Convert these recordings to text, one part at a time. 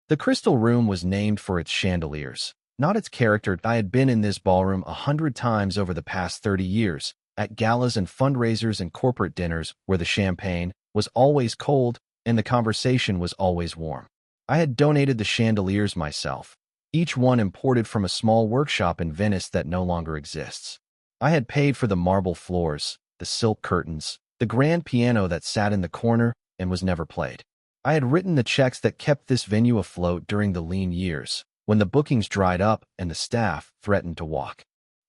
The Crystal Room was named for its chandeliers, not its character. I had been in this ballroom 100 times over the past 30 years, at galas and fundraisers and corporate dinners where the champagne was always cold and the conversation was always warm. I had donated the chandeliers myself, each one imported from a small workshop in Venice that no longer exists. I had paid for the marble floors, the silk curtains, the grand piano that sat in the corner and was never played. I had written the checks that kept this venue afloat during the lean years, when the bookings dried up and the staff threatened to walk.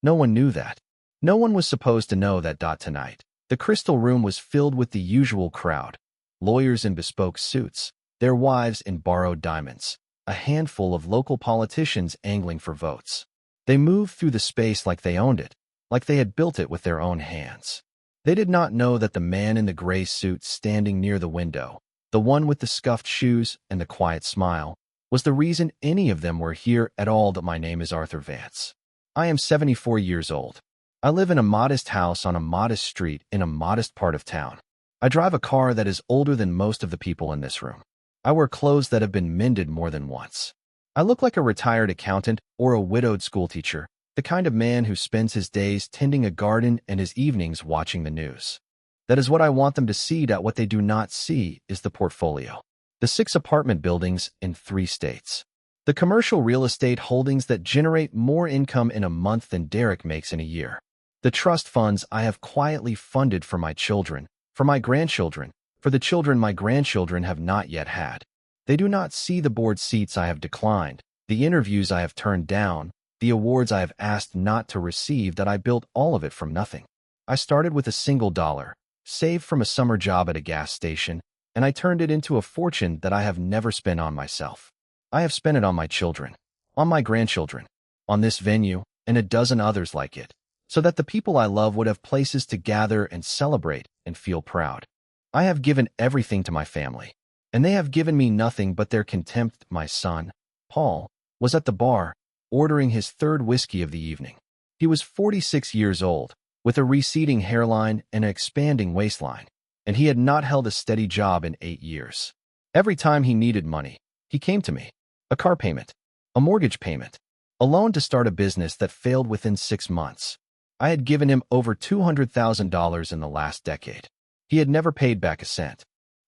No one knew that. No one was supposed to know that. Tonight, the Crystal Room was filled with the usual crowd, lawyers in bespoke suits, their wives in borrowed diamonds, a handful of local politicians angling for votes. They moved through the space like they owned it, like they had built it with their own hands. They did not know that the man in the gray suit standing near the window, the one with the scuffed shoes and the quiet smile, was the reason any of them were here at all. That my name is Arthur Vance. I am 74 years old. I live in a modest house on a modest street in a modest part of town. I drive a car that is older than most of the people in this room. I wear clothes that have been mended more than once. I look like a retired accountant or a widowed schoolteacher, the kind of man who spends his days tending a garden and his evenings watching the news. That is what I want them to see. What they do not see is the portfolio. The 6 apartment buildings in 3 states. The commercial real estate holdings that generate more income in a month than Derek makes in a year. The trust funds I have quietly funded for my children, for my grandchildren, for the children my grandchildren have not yet had. They do not see the board seats I have declined, the interviews I have turned down, the awards I have asked not to receive. That I built all of it from nothing. I started with a single dollar, saved from a summer job at a gas station, and I turned it into a fortune that I have never spent on myself. I have spent it on my children, on my grandchildren, on this venue, and a dozen others like it, so that the people I love would have places to gather and celebrate and feel proud. I have given everything to my family, and they have given me nothing but their contempt. My son, Paul, was at the bar, ordering his 3rd whiskey of the evening. He was 46 years old, with a receding hairline and an expanding waistline, and he had not held a steady job in 8 years. Every time he needed money, he came to me. A car payment, a mortgage payment, a loan to start a business that failed within 6 months. I had given him over $200,000 in the last decade. He had never paid back a cent.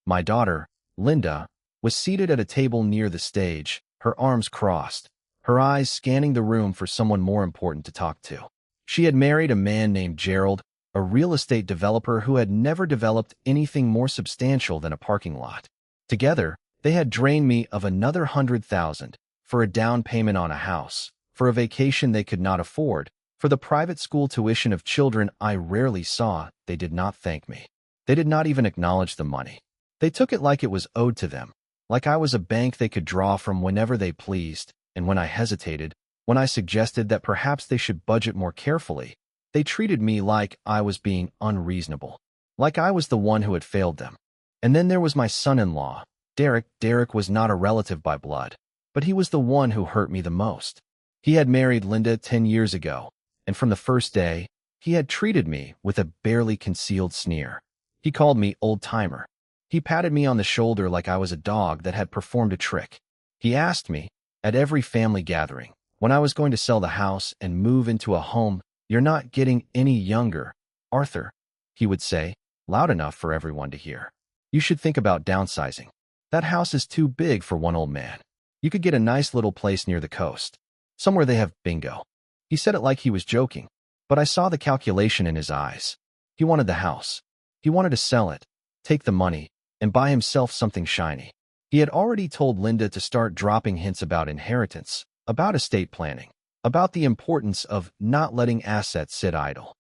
My daughter, Linda, was seated at a table near the stage, her arms crossed, her eyes scanning the room for someone more important to talk to. She had married a man named Gerald, a real estate developer who had never developed anything more substantial than a parking lot. Together, they had drained me of another $100,000 for a down payment on a house, for a vacation they could not afford, for the private school tuition of children I rarely saw. They did not thank me. They did not even acknowledge the money. They took it like it was owed to them, like I was a bank they could draw from whenever they pleased, and when I hesitated, when I suggested that perhaps they should budget more carefully, they treated me like I was being unreasonable, like I was the one who had failed them. And then there was my son-in-law, Derek. Derek was not a relative by blood, but he was the one who hurt me the most. He had married Linda 10 years ago, and from the first day, he had treated me with a barely concealed sneer. He called me old-timer. He patted me on the shoulder like I was a dog that had performed a trick. He asked me, at every family gathering, when I was going to sell the house and move into a home, "You're not getting any younger, Arthur," he would say, loud enough for everyone to hear. "You should think about downsizing. That house is too big for one old man. You could get a nice little place near the coast, somewhere they have bingo." He said it like he was joking, but I saw the calculation in his eyes. He wanted the house. He wanted to sell it, take the money, and buy himself something shiny. He had already told Linda to start dropping hints about inheritance, about estate planning, about the importance of not letting assets sit idle.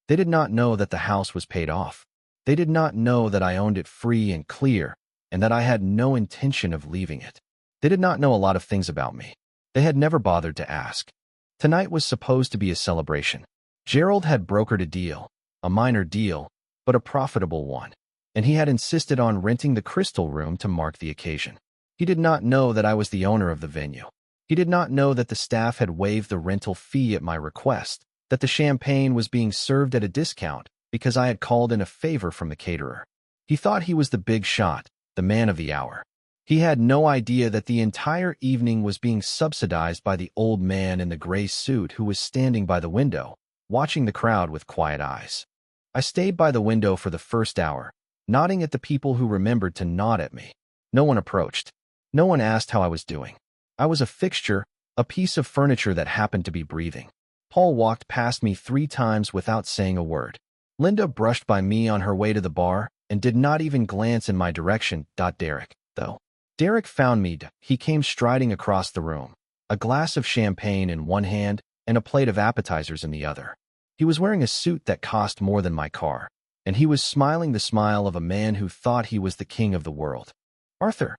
They did not know that the house was paid off. They did not know that I owned it free and clear, and that I had no intention of leaving it. They did not know a lot of things about me. They had never bothered to ask. Tonight was supposed to be a celebration. Gerald had brokered a deal, a minor deal, but a profitable one, and he had insisted on renting the Crystal Room to mark the occasion. He did not know that I was the owner of the venue. He did not know that the staff had waived the rental fee at my request, that the champagne was being served at a discount because I had called in a favor from the caterer. He thought he was the big shot, the man of the hour. He had no idea that the entire evening was being subsidized by the old man in the gray suit who was standing by the window, watching the crowd with quiet eyes. I stayed by the window for the first hour, nodding at the people who remembered to nod at me. No one approached. No one asked how I was doing. I was a fixture, a piece of furniture that happened to be breathing. Paul walked past me 3 times without saying a word. Linda brushed by me on her way to the bar and did not even glance in my direction. Derek, though. Derek found me. He came striding across the room, a glass of champagne in one hand and a plate of appetizers in the other. He was wearing a suit that cost more than my car, and he was smiling the smile of a man who thought he was the king of the world. "Arthur,"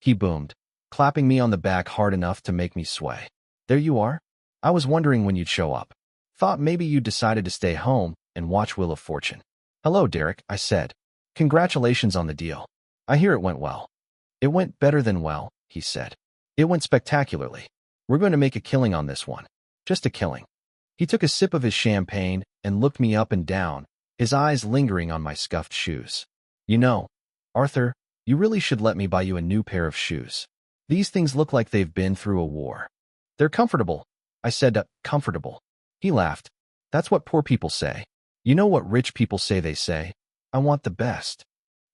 he boomed, clapping me on the back hard enough to make me sway. "There you are. I was wondering when you'd show up. Thought maybe you decided to stay home and watch Wheel of Fortune." "Hello, Derek," I said. "Congratulations on the deal. I hear it went well." "It went better than well," he said. "It went spectacularly. We're going to make a killing on this one. Just a killing." He took a sip of his champagne and looked me up and down, his eyes lingering on my scuffed shoes. "You know, Arthur, you really should let me buy you a new pair of shoes. These things look like they've been through a war." "They're comfortable," I said. Comfortable." He laughed. "That's what poor people say. You know what rich people say they say? I want the best.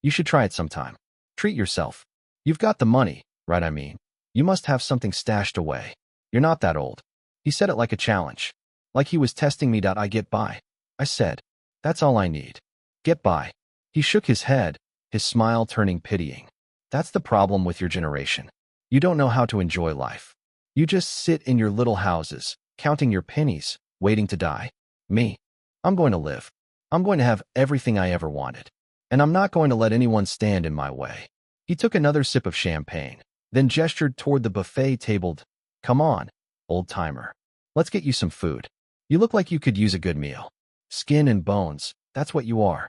You should try it sometime. Treat yourself. You've got the money, right? I mean, you must have something stashed away. You're not that old." He said it like a challenge, like he was testing me. "I get by," I said. "That's all I need. Get by." He shook his head, his smile turning pitying. "That's the problem with your generation. You don't know how to enjoy life. You just sit in your little houses, counting your pennies, waiting to die. Me, I'm going to live. I'm going to have everything I ever wanted. And I'm not going to let anyone stand in my way." He took another sip of champagne, then gestured toward the buffet table. "Come on, old-timer. Let's get you some food. You look like you could use a good meal. Skin and bones, that's what you are."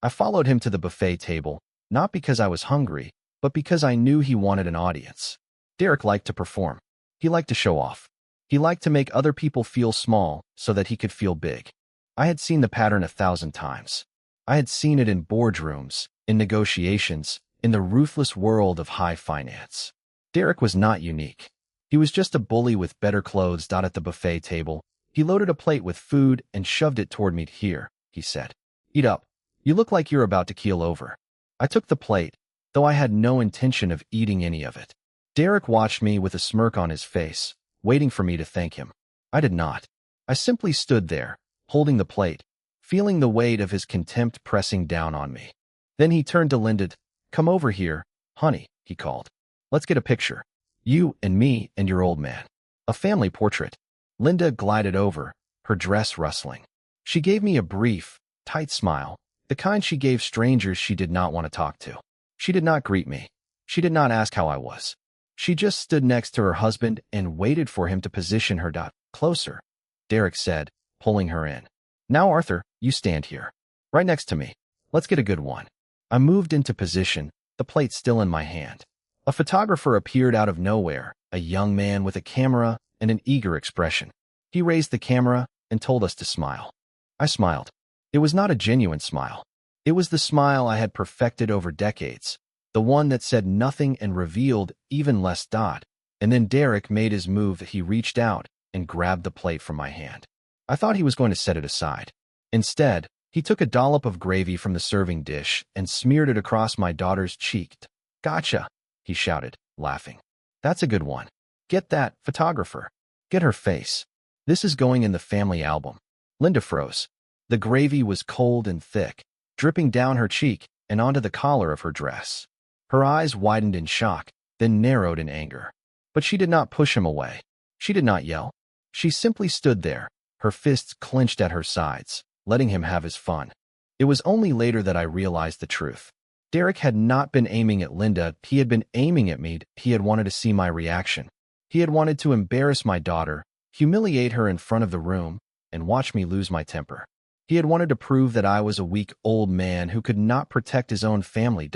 I followed him to the buffet table, not because I was hungry, but because I knew he wanted an audience. Derek liked to perform. He liked to show off. He liked to make other people feel small so that he could feel big. I had seen the pattern 1,000 times. I had seen it in boardrooms, in negotiations, in the ruthless world of high finance. Derek was not unique. He was just a bully with better clothes. At the buffet table, he loaded a plate with food and shoved it toward me. "Here," he said. "Eat up. You look like you're about to keel over." I took the plate, though I had no intention of eating any of it. Derek watched me with a smirk on his face, waiting for me to thank him. I did not. I simply stood there, holding the plate, feeling the weight of his contempt pressing down on me. Then he turned to Linda. "Come over here, honey," he called. "Let's get a picture. You and me and your old man. A family portrait." Linda glided over, her dress rustling. She gave me a brief, tight smile, the kind she gave strangers she did not want to talk to. She did not greet me. She did not ask how I was. She just stood next to her husband and waited for him to position her. "Closer," Derek said, pulling her in. "Now, Arthur, you stand here, right next to me. Let's get a good one." I moved into position, the plate still in my hand. A photographer appeared out of nowhere, a young man with a camera and an eager expression. He raised the camera and told us to smile. I smiled. It was not a genuine smile. It was the smile I had perfected over decades, the one that said nothing and revealed even less. And then Derek made his move. He reached out and grabbed the plate from my hand. I thought he was going to set it aside. Instead, he took a dollop of gravy from the serving dish and smeared it across my daughter's cheek. "Gotcha," he shouted, laughing. "That's a good one. Get that, photographer. Get her face. This is going in the family album." Linda froze. The gravy was cold and thick, dripping down her cheek and onto the collar of her dress. Her eyes widened in shock, then narrowed in anger. But she did not push him away. She did not yell. She simply stood there, her fists clenched at her sides, letting him have his fun. It was only later that I realized the truth. Derek had not been aiming at Linda, he had been aiming at me. He had wanted to see my reaction. He had wanted to embarrass my daughter, humiliate her in front of the room, and watch me lose my temper. He had wanted to prove that I was a weak old man who could not protect his own family.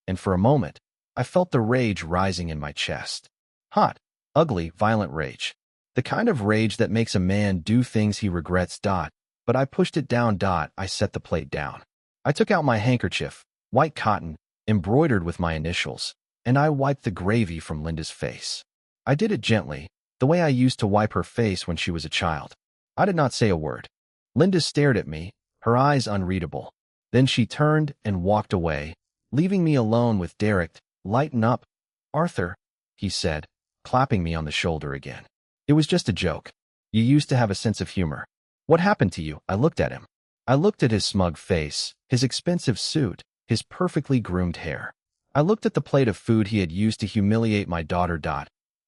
And for a moment, I felt the rage rising in my chest. Hot, ugly, violent rage. The kind of rage that makes a man do things he regrets. But I pushed it down. I set the plate down. I took out my handkerchief, white cotton, embroidered with my initials. and I wiped the gravy from Linda's face. I did it gently, the way I used to wipe her face when she was a child. I did not say a word. Linda stared at me, her eyes unreadable. Then she turned and walked away, leaving me alone with Derek. Lighten up, Arthur, he said, clapping me on the shoulder again. It was just a joke. You used to have a sense of humor. What happened to you? I looked at him. I looked at his smug face, his expensive suit, his perfectly groomed hair. I looked at the plate of food he had used to humiliate my daughter.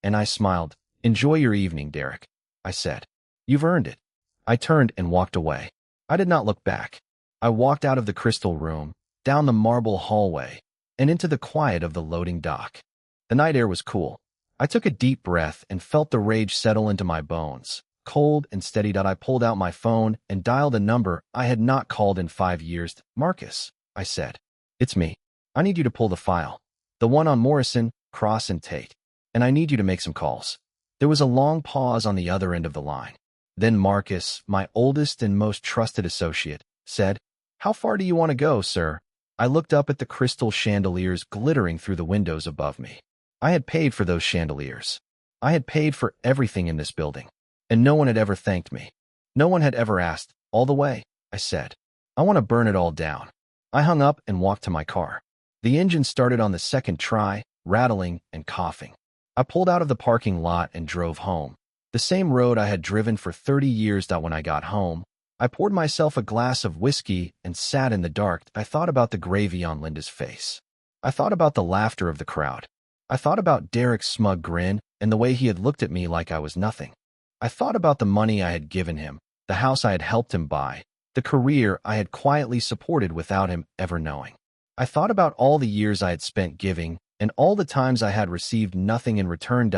And I smiled. Enjoy your evening, Derek, I said. You've earned it. I turned and walked away. I did not look back. I walked out of the crystal room, down the marble hallway, and into the quiet of the loading dock. The night air was cool. I took a deep breath and felt the rage settle into my bones. Cold and steady. I pulled out my phone and dialed a number I had not called in 5 years. Marcus, I said. It's me. I need you to pull the file. The one on Morrison, Cross and Tate. And I need you to make some calls. There was a long pause on the other end of the line. Then Marcus, my oldest and most trusted associate, said, How far do you want to go, sir? I looked up at the crystal chandeliers glittering through the windows above me. I had paid for those chandeliers. I had paid for everything in this building. And no one had ever thanked me. No one had ever asked. All the way, I said. I want to burn it all down. I hung up and walked to my car. The engine started on the second try, rattling and coughing. I pulled out of the parking lot and drove home. The same road I had driven for 30 years. When I got home, I poured myself a glass of whiskey and sat in the dark. I thought about the gravy on Linda's face. I thought about the laughter of the crowd. I thought about Derek's smug grin and the way he had looked at me like I was nothing. I thought about the money I had given him, the house I had helped him buy, the career I had quietly supported without him ever knowing. I thought about all the years I had spent giving and all the times I had received nothing in return.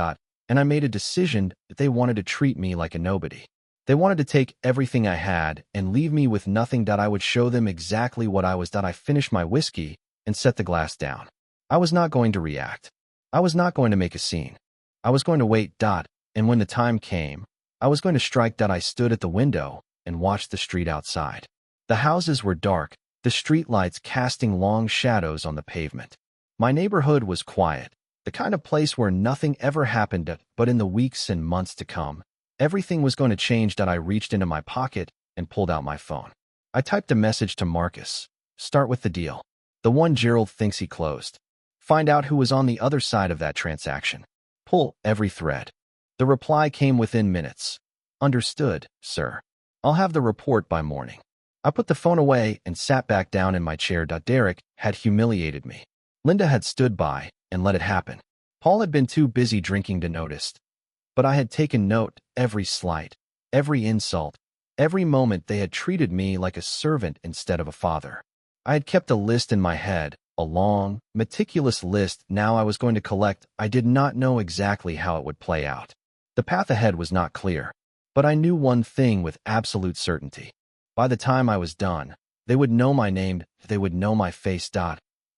And I made a decision that they wanted to treat me like a nobody. They wanted to take everything I had and leave me with nothing. I would show them exactly what I was. I finished my whiskey and set the glass down. I was not going to react. I was not going to make a scene. I was going to wait. And when the time came, I was going to strike. I stood at the window and watched the street outside. The houses were dark, the streetlights casting long shadows on the pavement. My neighborhood was quiet, the kind of place where nothing ever happened. But in the weeks and months to come, everything was going to change. I reached into my pocket and pulled out my phone. I typed a message to Marcus. Start with the deal. The one Gerald thinks he closed. Find out who was on the other side of that transaction. Pull every thread. The reply came within minutes. Understood, sir. I'll have the report by morning. I put the phone away and sat back down in my chair. Derek had humiliated me. Linda had stood by and let it happen. Paul had been too busy drinking to notice. But I had taken note. Every slight, every insult, every moment they had treated me like a servant instead of a father. I had kept a list in my head, a long, meticulous list. Now I was going to collect. I did not know exactly how it would play out. The path ahead was not clear. But I knew one thing with absolute certainty. By the time I was done, they would know my name, they would know my face.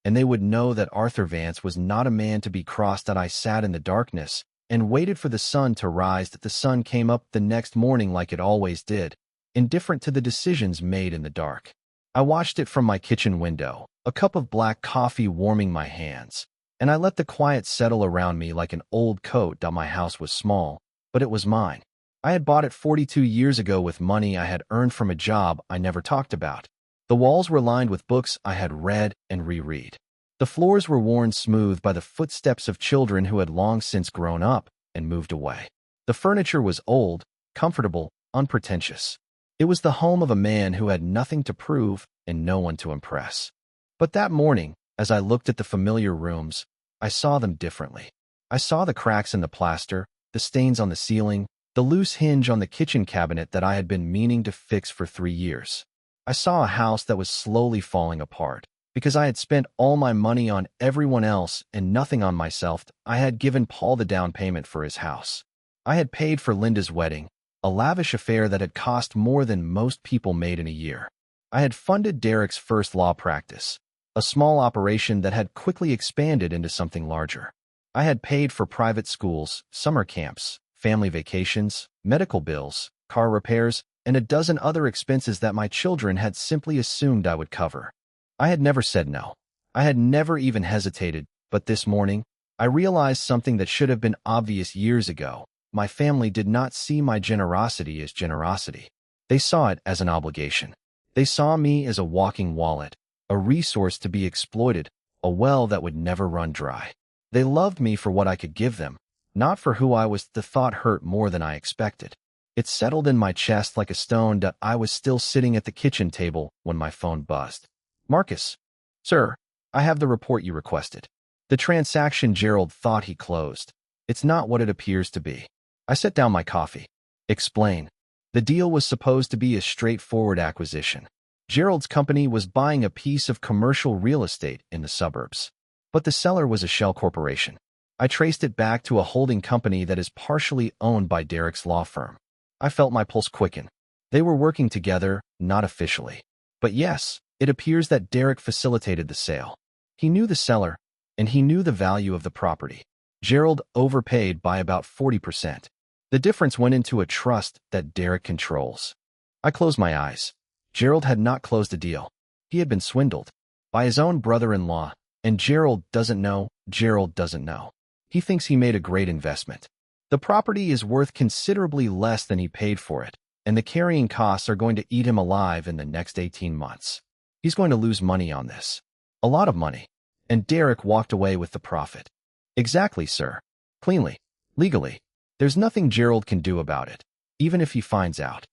And they would know that Arthur Vance was not a man to be crossed. I sat in the darkness and waited for the sun to rise. The sun came up the next morning like it always did, indifferent to the decisions made in the dark. I watched it from my kitchen window, a cup of black coffee warming my hands, and I let the quiet settle around me like an old coat. My house was small, but it was mine. I had bought it 42 years ago with money I had earned from a job I never talked about. The walls were lined with books I had read and reread. The floors were worn smooth by the footsteps of children who had long since grown up and moved away. The furniture was old, comfortable, unpretentious. It was the home of a man who had nothing to prove and no one to impress. But that morning, as I looked at the familiar rooms, I saw them differently. I saw the cracks in the plaster, the stains on the ceiling, the loose hinge on the kitchen cabinet that I had been meaning to fix for 3 years. I saw a house that was slowly falling apart, because I had spent all my money on everyone else and nothing on myself. I had given Paul the down payment for his house. I had paid for Linda's wedding, a lavish affair that had cost more than most people made in a year. I had funded Derek's first law practice, a small operation that had quickly expanded into something larger. I had paid for private schools, summer camps, family vacations, medical bills, car repairs, and a dozen other expenses that my children had simply assumed I would cover. I had never said no. I had never even hesitated. But this morning, I realized something that should have been obvious years ago. My family did not see my generosity as generosity. They saw it as an obligation. They saw me as a walking wallet, a resource to be exploited, a well that would never run dry. They loved me for what I could give them, not for who I was. The thought hurt more than I expected. It settled in my chest like a stone. I was still sitting at the kitchen table when my phone buzzed. Marcus. Sir, I have the report you requested. The transaction Gerald thought he closed. It's not what it appears to be. I set down my coffee. Explain. The deal was supposed to be a straightforward acquisition. Gerald's company was buying a piece of commercial real estate in the suburbs. But the seller was a shell corporation. I traced it back to a holding company that is partially owned by Derek's law firm. I felt my pulse quicken. They were working together, not officially. But yes, it appears that Derek facilitated the sale. He knew the seller, and he knew the value of the property. Gerald overpaid by about 40%. The difference went into a trust that Derek controls. I closed my eyes. Gerald had not closed a deal. He had been swindled by his own brother-in-law, and Gerald doesn't know. Gerald doesn't know. He thinks he made a great investment. The property is worth considerably less than he paid for it, and the carrying costs are going to eat him alive in the next 18 months. He's going to lose money on this. A lot of money. And Derek walked away with the profit. Exactly, sir. Cleanly. Legally. There's nothing Gerald can do about it, even if he finds out.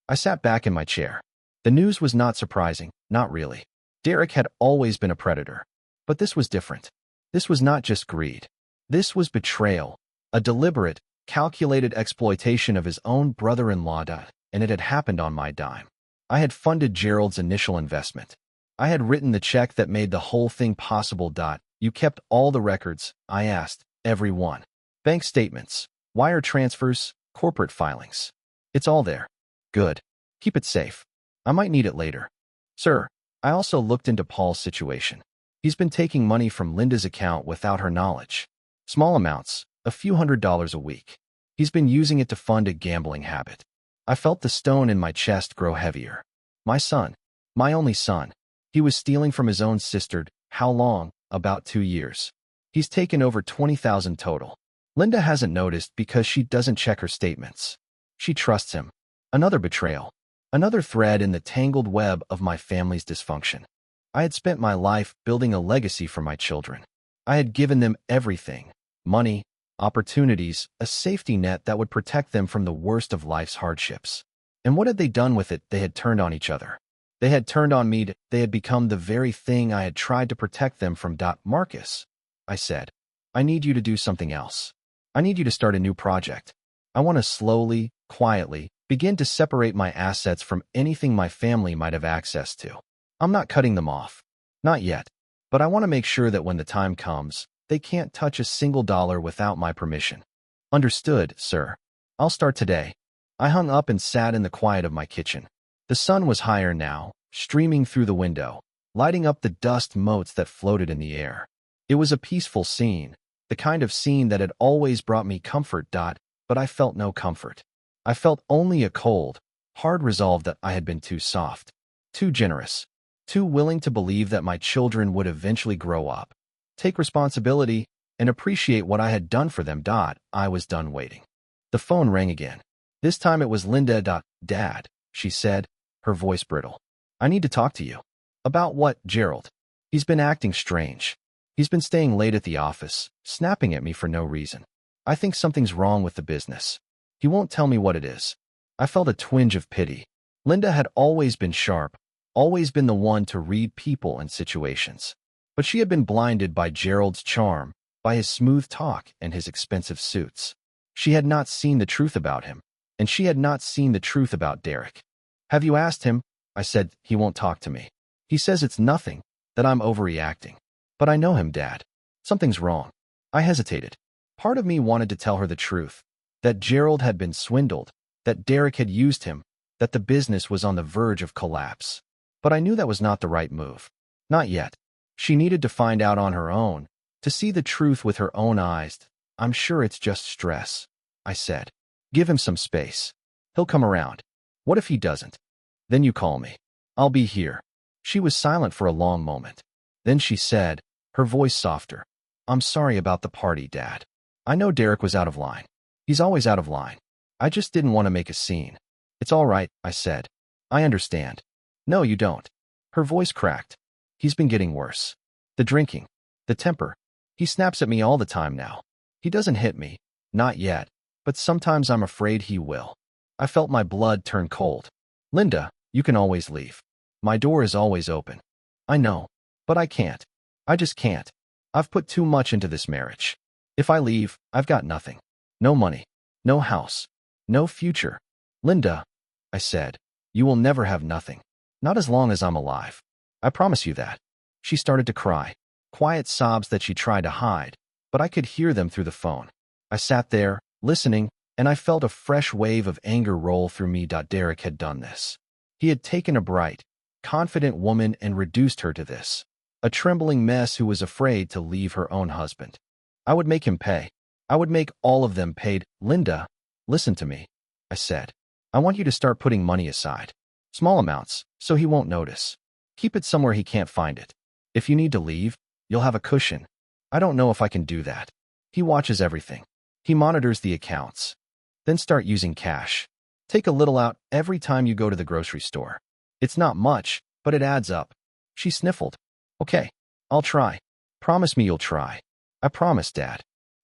I sat back in my chair. The news was not surprising, not really. Derek had always been a predator. But this was different. This was not just greed. This was betrayal, a deliberate, calculated exploitation of his own brother-in-law, and it had happened on my dime. I had funded Gerald's initial investment. I had written the check that made the whole thing possible. You kept all the records, I asked, every one. Bank statements, wire transfers, corporate filings. It's all there. Good. Keep it safe. I might need it later. Sir, I also looked into Paul's situation. He's been taking money from Linda's account without her knowledge. Small amounts, a few $100s a week. He's been using it to fund a gambling habit. I felt the stone in my chest grow heavier. My son, my only son. He was stealing from his own sister. How long? About 2 years. He's taken over $20,000 total. Linda hasn't noticed because she doesn't check her statements. She trusts him. Another betrayal. Another thread in the tangled web of my family's dysfunction. I had spent my life building a legacy for my children. I had given them everything. Money, opportunities, a safety net that would protect them from the worst of life's hardships. And what had they done with it? They had turned on each other. They had turned on me. They had become the very thing I had tried to protect them from. Marcus, I said, I need you to do something else. I need you to start a new project. I want to slowly, quietly, begin to separate my assets from anything my family might have access to. I'm not cutting them off. Not yet. But I want to make sure that when the time comes, they can't touch a single dollar without my permission. Understood, sir. I'll start today. I hung up and sat in the quiet of my kitchen. The sun was higher now, streaming through the window, lighting up the dust motes that floated in the air. It was a peaceful scene, the kind of scene that had always brought me comfort. But I felt no comfort. I felt only a cold, hard resolve that I had been too soft, too generous, too willing to believe that my children would eventually grow up, take responsibility, and appreciate what I had done for them. I was done waiting. The phone rang again. This time it was Linda. Dad, she said, her voice brittle. I need to talk to you. About what, Gerald? He's been acting strange. He's been staying late at the office, snapping at me for no reason. I think something's wrong with the business. He won't tell me what it is. I felt a twinge of pity. Linda had always been sharp, always been the one to read people and situations. But she had been blinded by Gerald's charm, by his smooth talk and his expensive suits. She had not seen the truth about him, and she had not seen the truth about Derek. Have you asked him? I said. He won't talk to me. He says it's nothing, that I'm overreacting. But I know him, Dad. Something's wrong. I hesitated. Part of me wanted to tell her the truth, that Gerald had been swindled, that Derek had used him, that the business was on the verge of collapse. But I knew that was not the right move. Not yet. She needed to find out on her own, to see the truth with her own eyes. I'm sure it's just stress, I said. Give him some space. He'll come around. What if he doesn't? Then you call me. I'll be here. She was silent for a long moment. Then she said, her voice softer, I'm sorry about the party, Dad. I know Derek was out of line. He's always out of line. I just didn't want to make a scene. It's all right, I said. I understand. No, you don't. Her voice cracked. He's been getting worse. The drinking. The temper. He snaps at me all the time now. He doesn't hit me. Not yet. But sometimes I'm afraid he will. I felt my blood turn cold. Linda, you can always leave. My door is always open. I know. But I can't. I just can't. I've put too much into this marriage. If I leave, I've got nothing. No money. No house. No future. Linda, I said, you will never have nothing. Not as long as I'm alive. I promise you that. She started to cry. Quiet sobs that she tried to hide, but I could hear them through the phone. I sat there, listening, and I felt a fresh wave of anger roll through me. Derek had done this. He had taken a bright, confident woman and reduced her to this. A trembling mess who was afraid to leave her own husband. I would make him pay. I would make all of them paid. Linda, listen to me, I said. I want you to start putting money aside. Small amounts, so he won't notice. Keep it somewhere he can't find it. If you need to leave, you'll have a cushion. I don't know if I can do that. He watches everything. He monitors the accounts. Then start using cash. Take a little out every time you go to the grocery store. It's not much, but it adds up. She sniffled. Okay, I'll try. Promise me you'll try. I promise, Dad.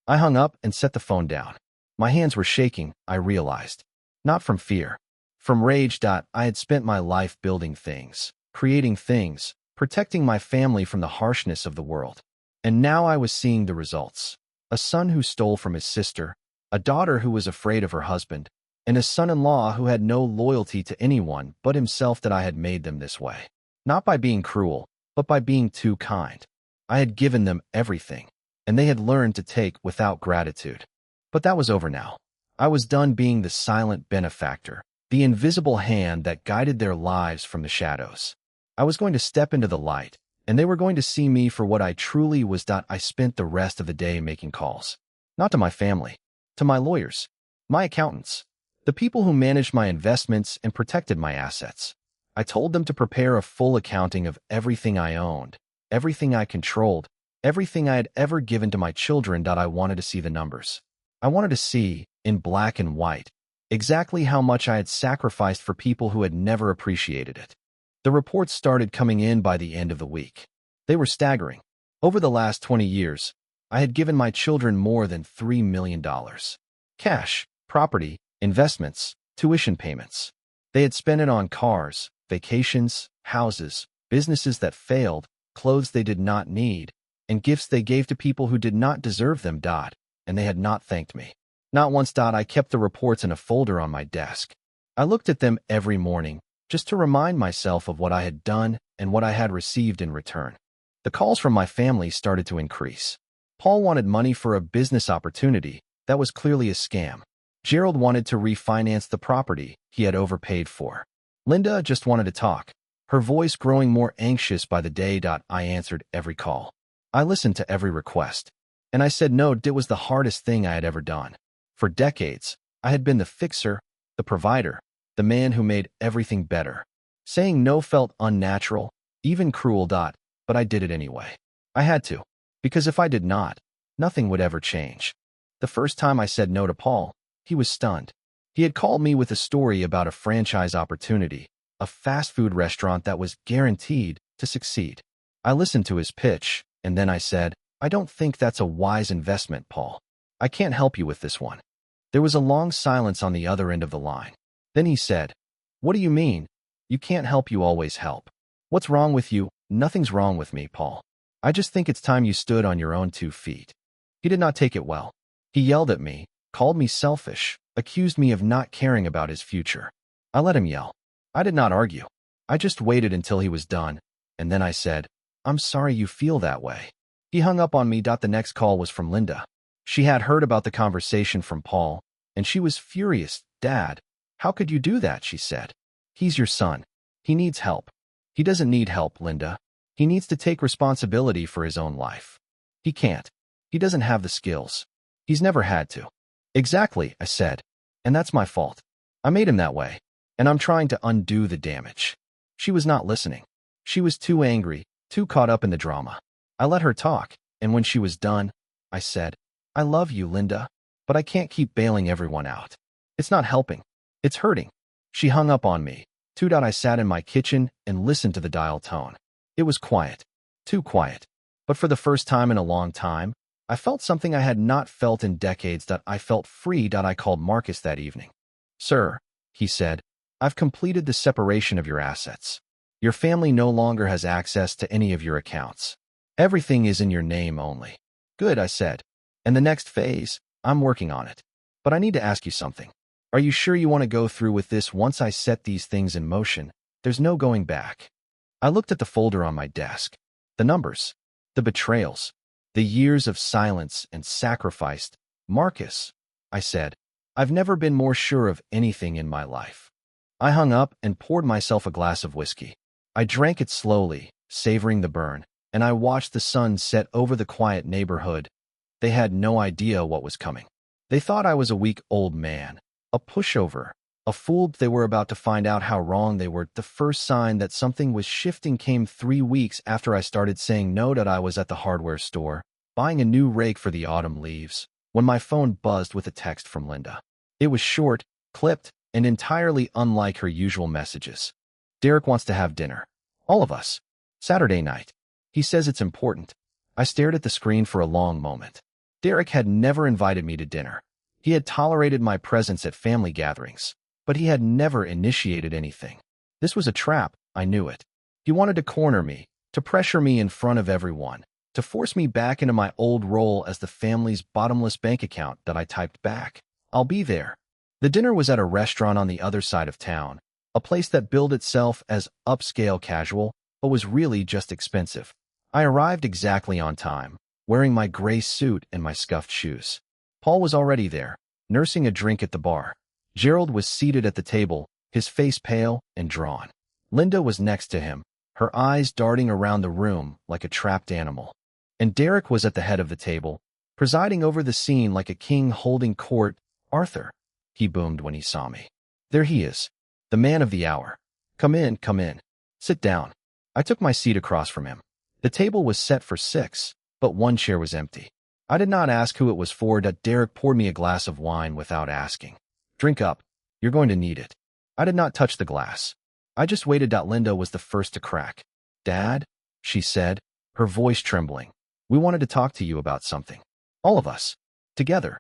I hung up and set the phone down. My hands were shaking, I realized. Not from fear. From rage. I had spent my life building things, creating things, protecting my family from the harshness of the world. And now I was seeing the results. A son who stole from his sister, a daughter who was afraid of her husband, and a son-in-law who had no loyalty to anyone but himself. That I had made them this way. Not by being cruel, but by being too kind. I had given them everything, and they had learned to take without gratitude. But that was over now. I was done being the silent benefactor, the invisible hand that guided their lives from the shadows. I was going to step into the light, and they were going to see me for what I truly was. I spent the rest of the day making calls. Not to my family, to my lawyers, my accountants, the people who managed my investments and protected my assets. I told them to prepare a full accounting of everything I owned, everything I controlled, everything I had ever given to my children. I wanted to see the numbers. I wanted to see, in black and white, exactly how much I had sacrificed for people who had never appreciated it. The reports started coming in by the end of the week. They were staggering. Over the last 20 years, I had given my children more than $3 million. Cash, property, investments, tuition payments. They had spent it on cars, vacations, houses, businesses that failed, clothes they did not need, and gifts they gave to people who did not deserve them. And they had not thanked me. Not once. I kept the reports in a folder on my desk. I looked at them every morning, just to remind myself of what I had done and what I had received in return. The calls from my family started to increase. Paul wanted money for a business opportunity that was clearly a scam. Gerald wanted to refinance the property he had overpaid for. Linda just wanted to talk, her voice growing more anxious by the day. I answered every call. I listened to every request. And I said no. It was the hardest thing I had ever done. For decades, I had been the fixer, the provider, the man who made everything better. Saying no felt unnatural, even cruel. But I did it anyway. I had to. Because if I did not, nothing would ever change. The first time I said no to Paul, he was stunned. He had called me with a story about a franchise opportunity, a fast food restaurant that was guaranteed to succeed. I listened to his pitch, and then I said, I don't think that's a wise investment, Paul. I can't help you with this one. There was a long silence on the other end of the line. Then he said, What do you mean? You can't help. You always help. What's wrong with you? Nothing's wrong with me, Paul. I just think it's time you stood on your own 2 feet. He did not take it well. He yelled at me, called me selfish, accused me of not caring about his future. I let him yell. I did not argue. I just waited until he was done, and then I said, I'm sorry you feel that way. He hung up on me. The next call was from Linda. She had heard about the conversation from Paul, and she was furious. Dad, how could you do that? She said. He's your son. He needs help. He doesn't need help, Linda. He needs to take responsibility for his own life. He can't. He doesn't have the skills. He's never had to. Exactly, I said. And that's my fault. I made him that way, and I'm trying to undo the damage. She was not listening. She was too angry, too caught up in the drama. I let her talk, And when she was done, I said, "I love you, Linda, but I can't keep bailing everyone out. It's not helping. It's hurting." She hung up on me. I sat in my kitchen and listened to the dial tone. It was quiet. Too quiet. But for the first time in a long time, I felt something I had not felt in decades. I felt free. I called Marcus that evening. "Sir," he said, "I've completed the separation of your assets. Your family no longer has access to any of your accounts. Everything is in your name only." "Good," I said. "And the next phase? I'm working on it. But I need to ask you something. Are you sure you want to go through with this? Once I set these things in motion, there's no going back." I looked at the folder on my desk. The numbers. The betrayals. The years of silence and sacrifice. "Marcus," I said, "I've never been more sure of anything in my life." I hung up and poured myself a glass of whiskey. I drank it slowly, savoring the burn, and I watched the sun set over the quiet neighborhood. They had no idea what was coming. They thought I was a weak old man, a pushover, a fool. They were about to find out how wrong they were. The first sign that something was shifting came 3 weeks after I started saying no. I was at the hardware store, buying a new rake for the autumn leaves, when my phone buzzed with a text from Linda. It was short, clipped, and entirely unlike her usual messages. "Derek wants to have dinner. All of us. Saturday night. He says it's important." I stared at the screen for a long moment. Derek had never invited me to dinner. He had tolerated my presence at family gatherings, but he had never initiated anything. This was a trap, I knew it. He wanted to corner me, to pressure me in front of everyone, to force me back into my old role as the family's bottomless bank account. I typed back, "I'll be there." The dinner was at a restaurant on the other side of town, a place that billed itself as upscale casual, but was really just expensive. I arrived exactly on time, wearing my gray suit and my scuffed shoes. Paul was already there, nursing a drink at the bar. Gerald was seated at the table, his face pale and drawn. Linda was next to him, her eyes darting around the room like a trapped animal. And Derek was at the head of the table, presiding over the scene like a king holding court. "Arthur," he boomed when he saw me. "There he is, the man of the hour. Come in, come in. Sit down." I took my seat across from him. The table was set for 6, but one chair was empty. I did not ask who it was for. Derek poured me a glass of wine without asking. "Drink up. You're going to need it." I did not touch the glass. I just waited. Linda was the first to crack. "Dad," she said, her voice trembling, "we wanted to talk to you about something. All of us. Together."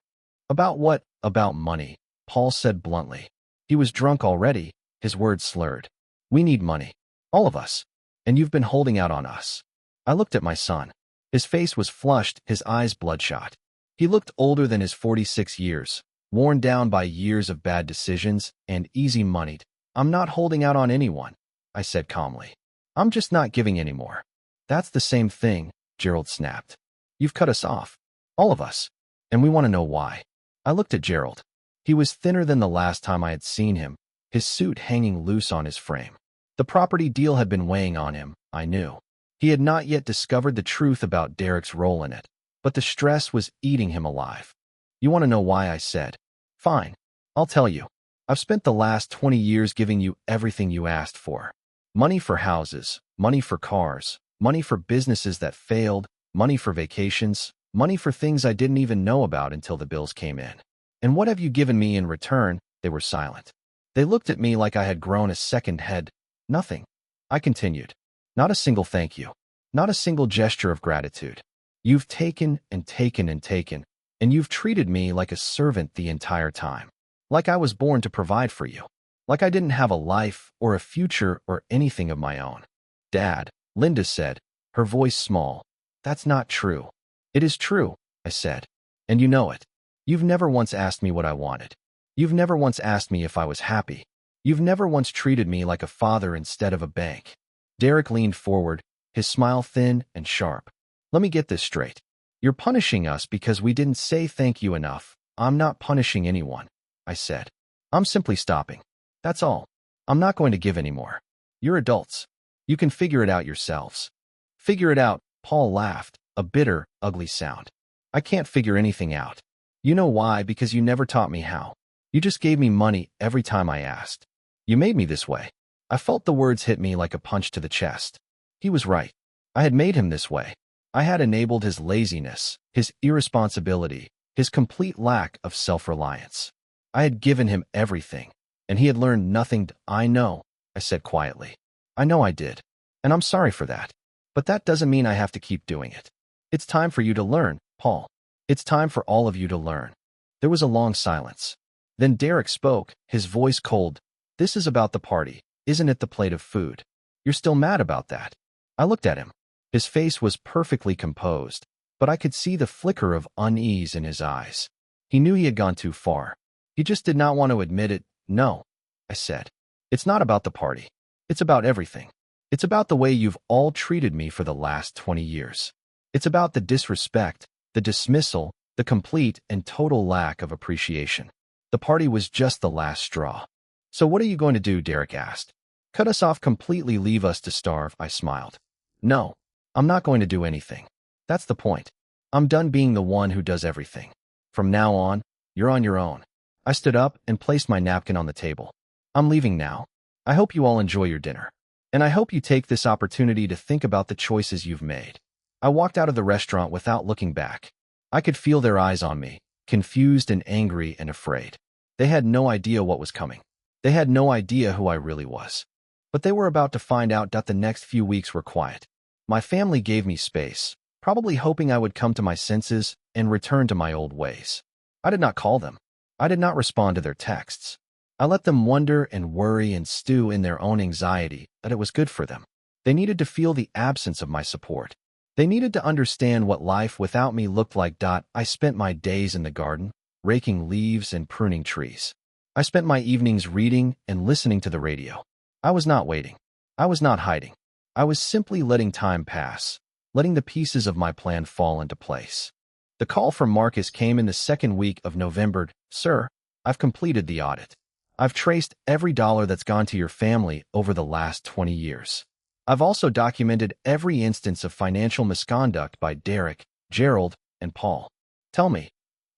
"About what?" "About money," Paul said bluntly. He was drunk already, his words slurred. "We need money. All of us. And you've been holding out on us." I looked at my son. His face was flushed, his eyes bloodshot. He looked older than his 46 years, worn down by years of bad decisions and easy money. "I'm not holding out on anyone," I said calmly. "I'm just not giving anymore." "That's the same thing," Gerald snapped. "You've cut us off. All of us. And we want to know why." I looked at Gerald. He was thinner than the last time I had seen him, his suit hanging loose on his frame. The property deal had been weighing on him, I knew. He had not yet discovered the truth about Derek's role in it, but the stress was eating him alive. "You want to know why?" I said. "Fine. I'll tell you. I've spent the last 20 years giving you everything you asked for. Money for houses, money for cars, money for businesses that failed, money for vacations, money for things I didn't even know about until the bills came in. And what have you given me in return?" They were silent. They looked at me like I had grown a second head. "Nothing," I continued. "Not a single thank you. Not a single gesture of gratitude. You've taken and taken and taken, and you've treated me like a servant the entire time. Like I was born to provide for you. Like I didn't have a life or a future or anything of my own." "Dad," Linda said, her voice small. "That's not true." "It is true," I said. "And you know it. You've never once asked me what I wanted. You've never once asked me if I was happy. You've never once treated me like a father instead of a bank." Derek leaned forward, his smile thin and sharp. "Let me get this straight. You're punishing us because we didn't say thank you enough." "I'm not punishing anyone," I said. "I'm simply stopping. That's all. I'm not going to give anymore. You're adults. You can figure it out yourselves." "Figure it out," Paul laughed, a bitter, ugly sound. "I can't figure anything out. You know why? Because you never taught me how. You just gave me money every time I asked. You made me this way." I felt the words hit me like a punch to the chest. He was right. I had made him this way. I had enabled his laziness, his irresponsibility, his complete lack of self-reliance. I had given him everything, and he had learned nothing. I know, I said quietly. I know I did, and I'm sorry for that. But that doesn't mean I have to keep doing it. It's time for you to learn, Paul. It's time for all of you to learn. There was a long silence. Then Derek spoke, his voice cold. This is about the party, isn't it? The plate of food. You're still mad about that? I looked at him. His face was perfectly composed, but I could see the flicker of unease in his eyes. He knew he had gone too far. He just did not want to admit it. No, I said. It's not about the party. It's about everything. It's about the way you've all treated me for the last 20 years. It's about the disrespect, the dismissal, the complete and total lack of appreciation. The party was just the last straw. So what are you going to do? Derek asked. Cut us off completely, leave us to starve? I smiled. No, I'm not going to do anything. That's the point. I'm done being the one who does everything. From now on, you're on your own. I stood up and placed my napkin on the table. I'm leaving now. I hope you all enjoy your dinner. And I hope you take this opportunity to think about the choices you've made. I walked out of the restaurant without looking back. I could feel their eyes on me, confused and angry and afraid. They had no idea what was coming. They had no idea who I really was. But they were about to find out. The next few weeks were quiet. My family gave me space, probably hoping I would come to my senses and return to my old ways. I did not call them. I did not respond to their texts. I let them wonder and worry and stew in their own anxiety that it was good for them. They needed to feel the absence of my support. They needed to understand what life without me looked like. I spent my days in the garden, raking leaves and pruning trees. I spent my evenings reading and listening to the radio. I was not waiting. I was not hiding. I was simply letting time pass, letting the pieces of my plan fall into place. The call from Marcus came in the second week of November. Sir, I've completed the audit. I've traced every dollar that's gone to your family over the last 20 years. I've also documented every instance of financial misconduct by Derek, Gerald, and Paul. Tell me,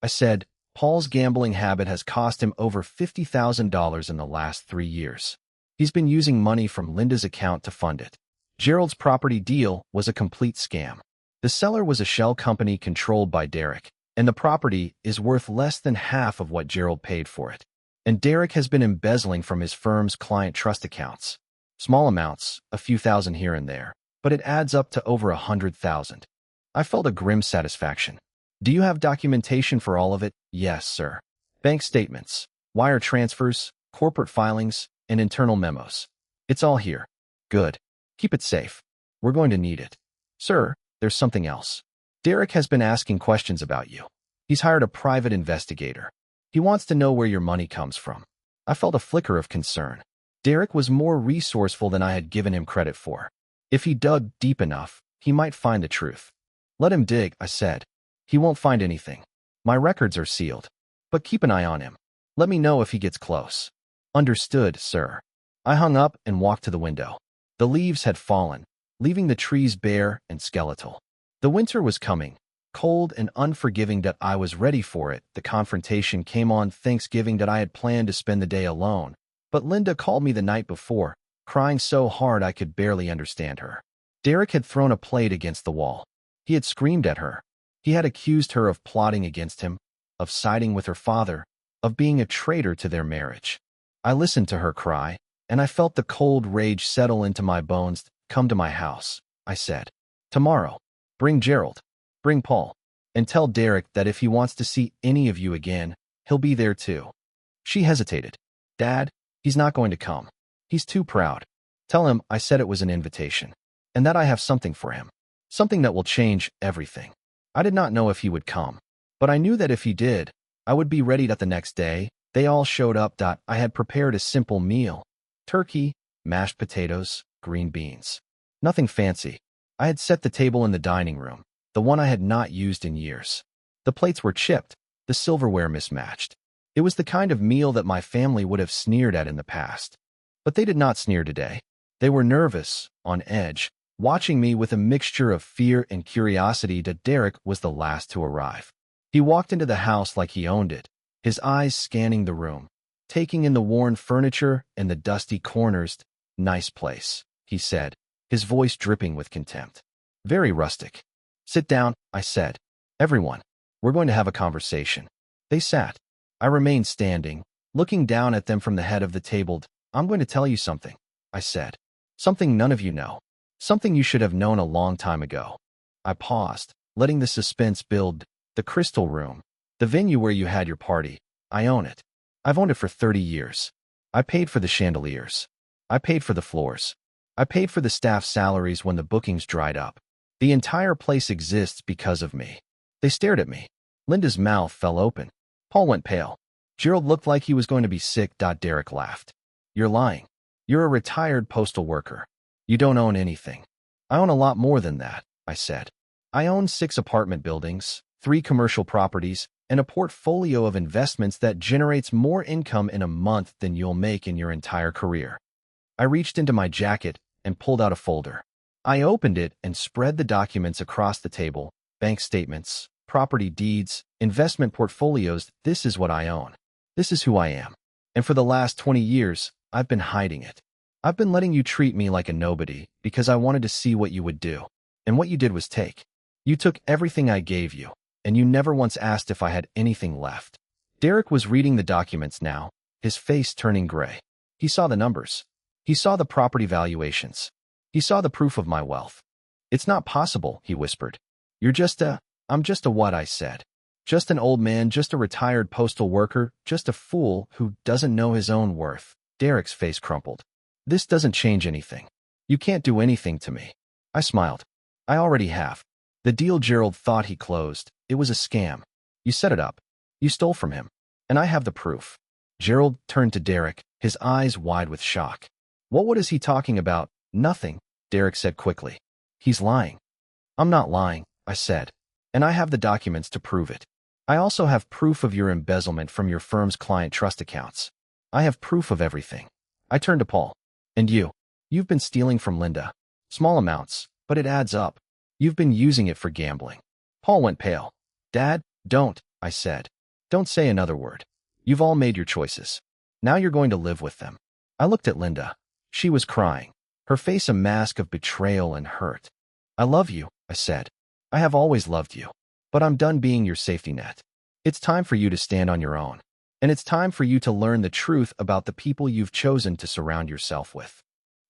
I said, Paul's gambling habit has cost him over $50,000 in the last 3 years. He's been using money from Linda's account to fund it. Gerald's property deal was a complete scam. The seller was a shell company controlled by Derek, and the property is worth less than half of what Gerald paid for it. And Derek has been embezzling from his firm's client trust accounts. Small amounts, a few thousand here and there, but it adds up to over 100,000. I felt a grim satisfaction. Do you have documentation for all of it? Yes, sir. Bank statements, wire transfers, corporate filings, and internal memos. It's all here. Good. Keep it safe. We're going to need it. Sir, there's something else. Derek has been asking questions about you. He's hired a private investigator. He wants to know where your money comes from. I felt a flicker of concern. Derek was more resourceful than I had given him credit for. If he dug deep enough, he might find the truth. Let him dig, I said. He won't find anything. My records are sealed. But keep an eye on him. Let me know if he gets close. Understood, sir. I hung up and walked to the window. The leaves had fallen, leaving the trees bare and skeletal. The winter was coming, cold and unforgiving. I was ready for it. The confrontation came on Thanksgiving. I had planned to spend the day alone, but Linda called me the night before, crying so hard I could barely understand her. Derek had thrown a plate against the wall. He had screamed at her. He had accused her of plotting against him, of siding with her father, of being a traitor to their marriage. I listened to her cry, and I felt the cold rage settle into my bones. Come to my house, I said. Tomorrow. Bring Gerald. Bring Paul. And tell Derek that if he wants to see any of you again, he'll be there too. She hesitated. Dad, he's not going to come. He's too proud. Tell him I said it was an invitation, and that I have something for him. Something that will change everything. I did not know if he would come, but I knew that if he did, I would be ready. The next day, they all showed up. I had prepared a simple meal. Turkey, mashed potatoes, green beans. Nothing fancy. I had set the table in the dining room, the one I had not used in years. The plates were chipped, the silverware mismatched. It was the kind of meal that my family would have sneered at in the past. But they did not sneer today. They were nervous, on edge, watching me with a mixture of fear and curiosity. Derek was the last to arrive. He walked into the house like he owned it, his eyes scanning the room, taking in the worn furniture and the dusty corners. Nice place, he said, his voice dripping with contempt. Very rustic. Sit down, I said. Everyone, we're going to have a conversation. They sat. I remained standing, looking down at them from the head of the table. I'm going to tell you something, I said. Something none of you know. Something you should have known a long time ago. I paused, letting the suspense build. The Crystal Room, the venue where you had your party. I own it. I've owned it for 30 years. I paid for the chandeliers. I paid for the floors. I paid for the staff's salaries when the bookings dried up. The entire place exists because of me. They stared at me. Linda's mouth fell open. Paul went pale. Gerald looked like he was going to be sick. Derek laughed. You're lying. You're a retired postal worker. You don't own anything. I own a lot more than that, I said. I own 6 apartment buildings, 3 commercial properties, and a portfolio of investments that generates more income in a month than you'll make in your entire career. I reached into my jacket and pulled out a folder. I opened it and spread the documents across the table: bank statements, property deeds, investment portfolios. This is what I own. This is who I am. And for the last 20 years, I've been hiding it. I've been letting you treat me like a nobody because I wanted to see what you would do. And what you did was take. You took everything I gave you, and you never once asked if I had anything left. Derek was reading the documents now, his face turning gray. He saw the numbers. He saw the property valuations. He saw the proof of my wealth. It's not possible, he whispered. I'm just a what, I said. Just an old man, just a retired postal worker, just a fool who doesn't know his own worth. Derek's face crumpled. This doesn't change anything. You can't do anything to me. I smiled. I already have. The deal Gerald thought he closed, it was a scam. You set it up. You stole from him. And I have the proof. Gerald turned to Derek, his eyes wide with shock. What is he talking about? Nothing, Derek said quickly. He's lying. I'm not lying, I said. And I have the documents to prove it. I also have proof of your embezzlement from your firm's client trust accounts. I have proof of everything. I turned to Paul. And you? You've been stealing from Linda. Small amounts, but it adds up. You've been using it for gambling. Paul went pale. Dad, don't, I said. Don't say another word. You've all made your choices. Now you're going to live with them. I looked at Linda. She was crying, her face a mask of betrayal and hurt. I love you, I said. I have always loved you. But I'm done being your safety net. It's time for you to stand on your own. And it's time for you to learn the truth about the people you've chosen to surround yourself with.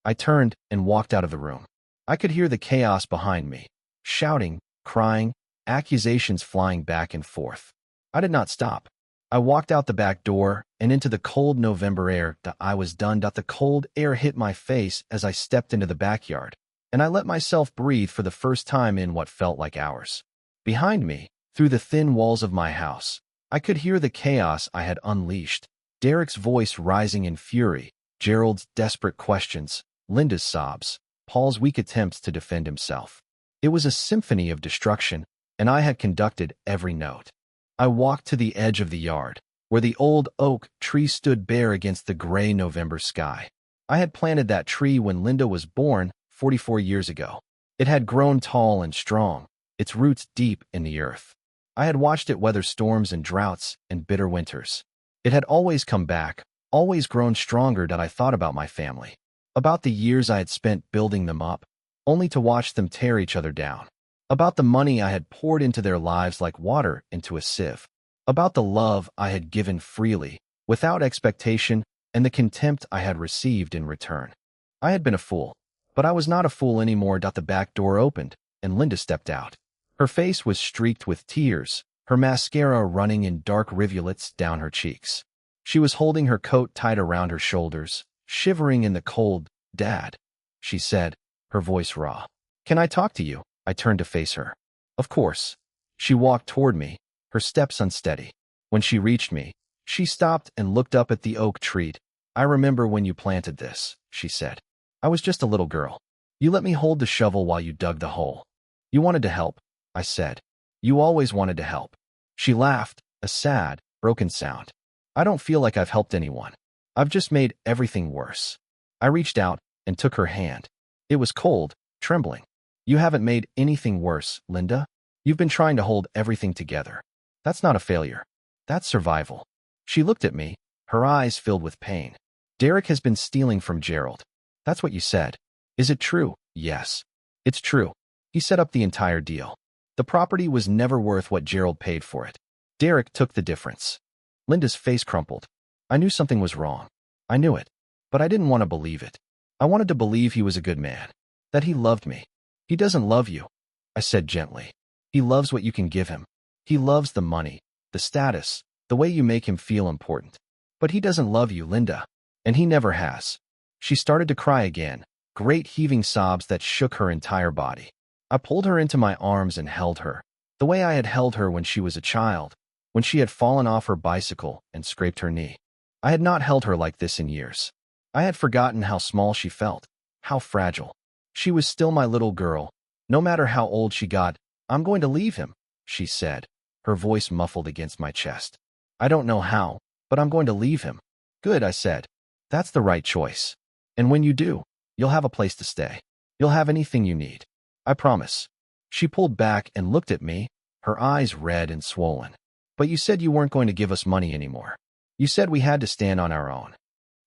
I turned and walked out of the room. I could hear the chaos behind me. Shouting, crying, accusations flying back and forth. I did not stop. I walked out the back door and into the cold November air. I was done. The cold air hit my face as I stepped into the backyard, and I let myself breathe for the first time in what felt like hours. Behind me, through the thin walls of my house, I could hear the chaos I had unleashed. Derek's voice rising in fury, Gerald's desperate questions, Linda's sobs, Paul's weak attempts to defend himself. It was a symphony of destruction, and I had conducted every note. I walked to the edge of the yard, where the old oak tree stood bare against the gray November sky. I had planted that tree when Linda was born 44 years ago. It had grown tall and strong, its roots deep in the earth. I had watched it weather storms and droughts and bitter winters. It had always come back, always grown stronger. I thought about my family, about the years I had spent building them up, only to watch them tear each other down. About the money I had poured into their lives like water into a sieve. About the love I had given freely, without expectation, and the contempt I had received in return. I had been a fool, but I was not a fool anymore. The back door opened, and Linda stepped out. Her face was streaked with tears, her mascara running in dark rivulets down her cheeks. She was holding her coat tight around her shoulders, shivering in the cold. Dad, she said, her voice raw. Can I talk to you? I turned to face her. Of course. She walked toward me, her steps unsteady. When she reached me, she stopped and looked up at the oak tree. I remember when you planted this, she said. I was just a little girl. You let me hold the shovel while you dug the hole. You wanted to help, I said. You always wanted to help. She laughed, a sad, broken sound. I don't feel like I've helped anyone. I've just made everything worse. I reached out and took her hand. It was cold, trembling. You haven't made anything worse, Linda. You've been trying to hold everything together. That's not a failure. That's survival. She looked at me, her eyes filled with pain. Derek has been stealing from Gerald. That's what you said. Is it true? Yes. It's true. He set up the entire deal. The property was never worth what Gerald paid for it. Derek took the difference. Linda's face crumpled. I knew something was wrong. I knew it. But I didn't want to believe it. I wanted to believe he was a good man. That he loved me. He doesn't love you, I said gently. He loves what you can give him. He loves the money, the status, the way you make him feel important. But he doesn't love you, Linda. And he never has. She started to cry again, great heaving sobs that shook her entire body. I pulled her into my arms and held her, the way I had held her when she was a child, when she had fallen off her bicycle and scraped her knee. I had not held her like this in years. I had forgotten how small she felt, how fragile. She was still my little girl. No matter how old she got, I'm going to leave him, she said, her voice muffled against my chest. I don't know how, but I'm going to leave him. Good, I said. That's the right choice. And when you do, you'll have a place to stay. You'll have anything you need. I promise. She pulled back and looked at me, her eyes red and swollen. But you said you weren't going to give us money anymore. You said we had to stand on our own.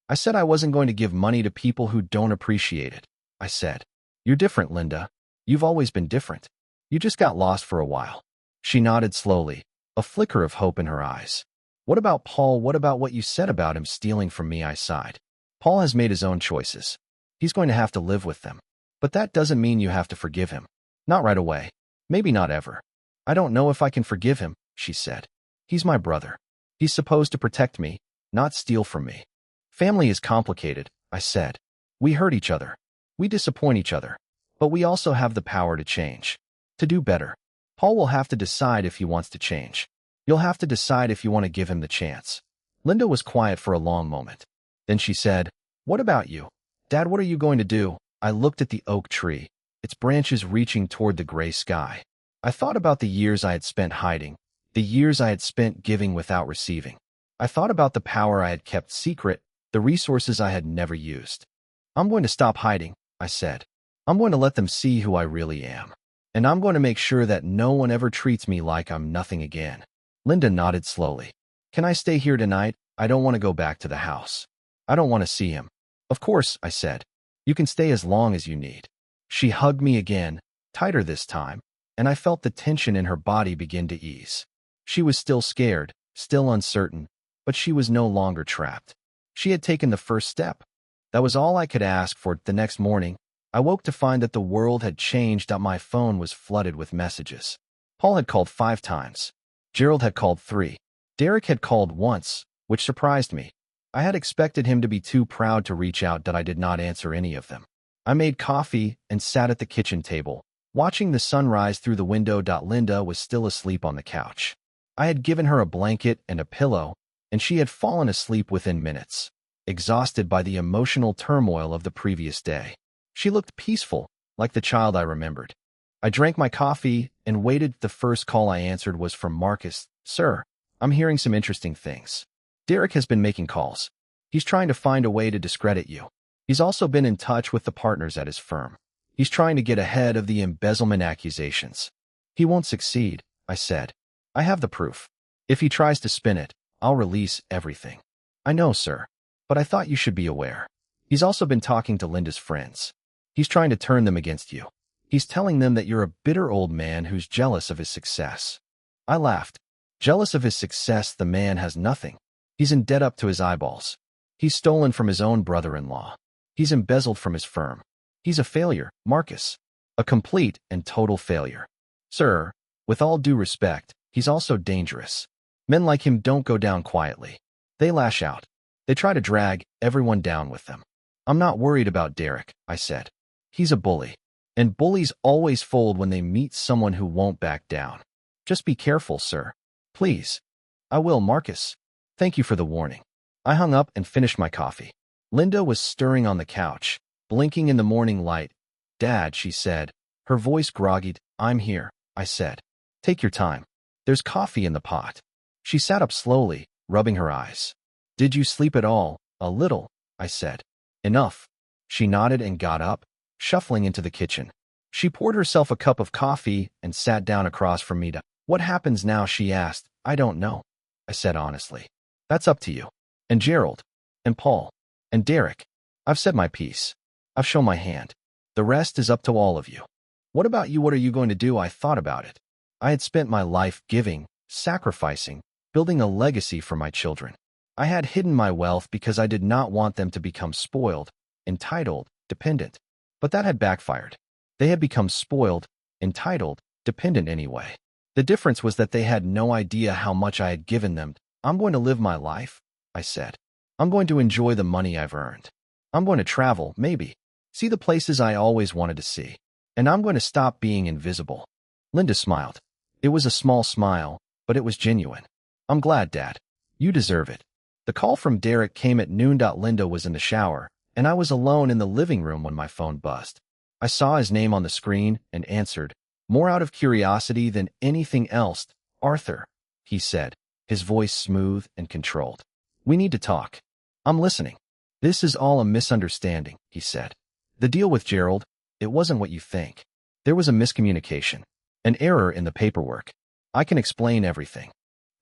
I said I wasn't going to give money to people who don't appreciate it. I said, you're different, Linda. You've always been different. You just got lost for a while. She nodded slowly, a flicker of hope in her eyes. What about Paul? What about what you said about him stealing from me? I sighed. Paul has made his own choices. He's going to have to live with them. But that doesn't mean you have to forgive him. Not right away. Maybe not ever. I don't know if I can forgive him, she said. He's my brother. He's supposed to protect me, not steal from me. Family is complicated, I said. We hurt each other. We disappoint each other. But we also have the power to change. To do better. Paul will have to decide if he wants to change. You'll have to decide if you want to give him the chance. Linda was quiet for a long moment. Then she said, what about you? Dad, what are you going to do? I looked at the oak tree, its branches reaching toward the gray sky. I thought about the years I had spent hiding, the years I had spent giving without receiving. I thought about the power I had kept secret, the resources I had never used. I'm going to stop hiding, I said. I'm going to let them see who I really am. And I'm going to make sure that no one ever treats me like I'm nothing again. Linda nodded slowly. Can I stay here tonight? I don't want to go back to the house. I don't want to see him. Of course, I said. You can stay as long as you need. She hugged me again, tighter this time, and I felt the tension in her body begin to ease. She was still scared, still uncertain, but she was no longer trapped. She had taken the first step. That was all I could ask for. The next morning, I woke to find that the world had changed. My phone was flooded with messages. Paul had called 5 times. Gerald had called 3. Derek had called once, which surprised me. I had expected him to be too proud to reach out, that I did not answer any of them. I made coffee and sat at the kitchen table, watching the sunrise through the window. Linda was still asleep on the couch. I had given her a blanket and a pillow, and she had fallen asleep within minutes, exhausted by the emotional turmoil of the previous day. She looked peaceful, like the child I remembered. I drank my coffee and waited. The first call I answered was from Marcus. Sir, I'm hearing some interesting things. Derek has been making calls. He's trying to find a way to discredit you. He's also been in touch with the partners at his firm. He's trying to get ahead of the embezzlement accusations. He won't succeed, I said. I have the proof. If he tries to spin it, I'll release everything. I know, sir, but I thought you should be aware. He's also been talking to Linda's friends. He's trying to turn them against you. He's telling them that you're a bitter old man who's jealous of his success. I laughed. Jealous of his success? The man has nothing. He's in debt up to his eyeballs. He's stolen from his own brother-in-law. He's embezzled from his firm. He's a failure, Marcus. A complete and total failure. Sir, with all due respect, he's also dangerous. Men like him don't go down quietly. They lash out. They try to drag everyone down with them. I'm not worried about Derek, I said. He's a bully. And bullies always fold when they meet someone who won't back down. Just be careful, sir. Please. I will, Marcus. Thank you for the warning. I hung up and finished my coffee. Linda was stirring on the couch, blinking in the morning light. Dad, she said, her voice groggied. I'm here, I said. Take your time. There's coffee in the pot. She sat up slowly, rubbing her eyes. Did you sleep at all? A little, I said. Enough. She nodded and got up, shuffling into the kitchen. She poured herself a cup of coffee and sat down across from me. What happens now? She asked. I don't know, I said honestly. That's up to you. And Gerald. And Paul. And Derek. I've said my piece. I've shown my hand. The rest is up to all of you. What about you? What are you going to do? I thought about it. I had spent my life giving, sacrificing, building a legacy for my children. I had hidden my wealth because I did not want them to become spoiled, entitled, dependent. But that had backfired. They had become spoiled, entitled, dependent anyway. The difference was that they had no idea how much I had given them. I'm going to live my life, I said. I'm going to enjoy the money I've earned. I'm going to travel, maybe. See the places I always wanted to see. And I'm going to stop being invisible. Linda smiled. It was a small smile, but it was genuine. I'm glad, Dad. You deserve it. The call from Derek came at noon. Linda was in the shower, and I was alone in the living room when my phone buzzed. I saw his name on the screen and answered, more out of curiosity than anything else. Arthur, he said, his voice smooth and controlled. We need to talk. I'm listening. This is all a misunderstanding, he said. The deal with Gerald, it wasn't what you think. There was a miscommunication, an error in the paperwork. I can explain everything.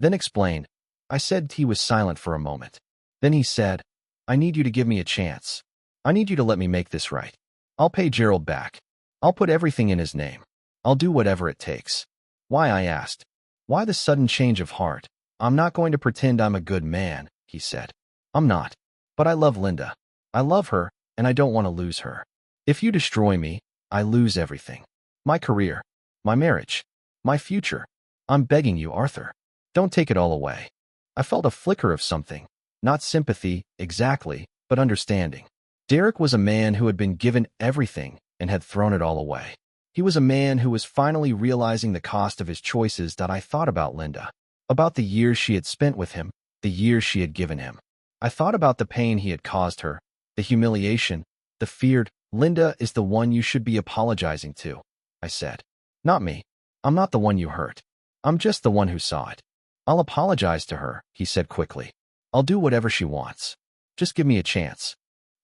Then explain. I said. He was silent for a moment. Then he said, I need you to give me a chance. I need you to let me make this right. I'll pay Gerald back. I'll put everything in his name. I'll do whatever it takes. Why? I asked. Why the sudden change of heart? I'm not going to pretend I'm a good man, he said. I'm not. But I love Linda. I love her, and I don't want to lose her. If you destroy me, I lose everything. My career, my marriage, my future. I'm begging you, Arthur. Don't take it all away. I felt a flicker of something. Not sympathy, exactly, but understanding. Derek was a man who had been given everything and had thrown it all away. He was a man who was finally realizing the cost of his choices. I thought about Linda, about the years she had spent with him, the years she had given him. I thought about the pain he had caused her, the humiliation, the feared. Linda is the one you should be apologizing to, I said. Not me. I'm not the one you hurt. I'm just the one who saw it. I'll apologize to her, he said quickly. I'll do whatever she wants. Just give me a chance.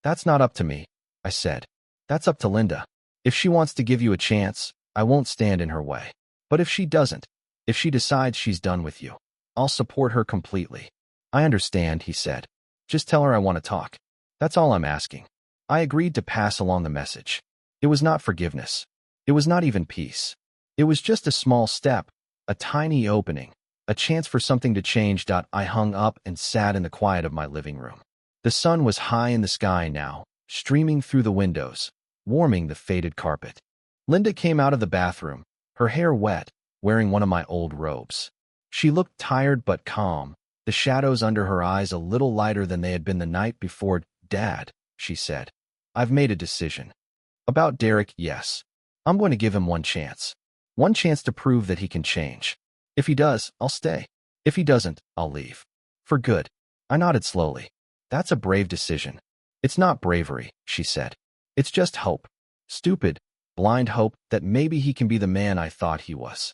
That's not up to me, I said. That's up to Linda. If she wants to give you a chance, I won't stand in her way. But if she doesn't, if she decides she's done with you, I'll support her completely. I understand, he said. Just tell her I want to talk. That's all I'm asking. I agreed to pass along the message. It was not forgiveness. It was not even peace. It was just a small step, a tiny opening, a chance for something to change. I hung up and sat in the quiet of my living room. The sun was high in the sky now, streaming through the windows, warming the faded carpet. Linda came out of the bathroom, her hair wet, wearing one of my old robes. She looked tired but calm, the shadows under her eyes a little lighter than they had been the night before. Dad, she said, I've made a decision. About Derek, yes. I'm going to give him one chance. One chance to prove that he can change. If he does, I'll stay. If he doesn't, I'll leave. For good. I nodded slowly. That's a brave decision. It's not bravery, she said. It's just hope. Stupid, blind hope that maybe he can be the man I thought he was.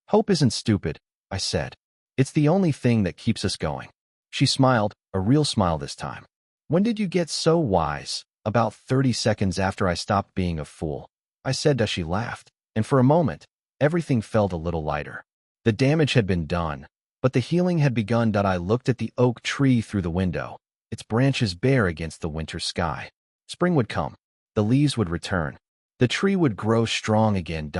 Hope isn't stupid, I said. It's the only thing that keeps us going. She smiled, a real smile this time. When did you get so wise? About 30 seconds after I stopped being a fool, I said as she laughed, and for a moment, everything felt a little lighter. The damage had been done, but the healing had begun. I looked at the oak tree through the window, its branches bare against the winter sky. Spring would come. The leaves would return. The tree would grow strong again.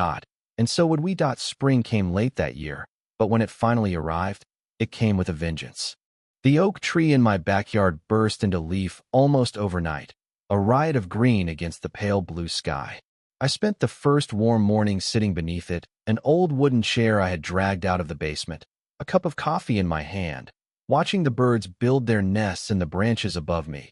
And so would we. Spring came late that year, but when it finally arrived, it came with a vengeance. The oak tree in my backyard burst into leaf almost overnight, a riot of green against the pale blue sky. I spent the first warm morning sitting beneath it, an old wooden chair I had dragged out of the basement, a cup of coffee in my hand, watching the birds build their nests in the branches above me.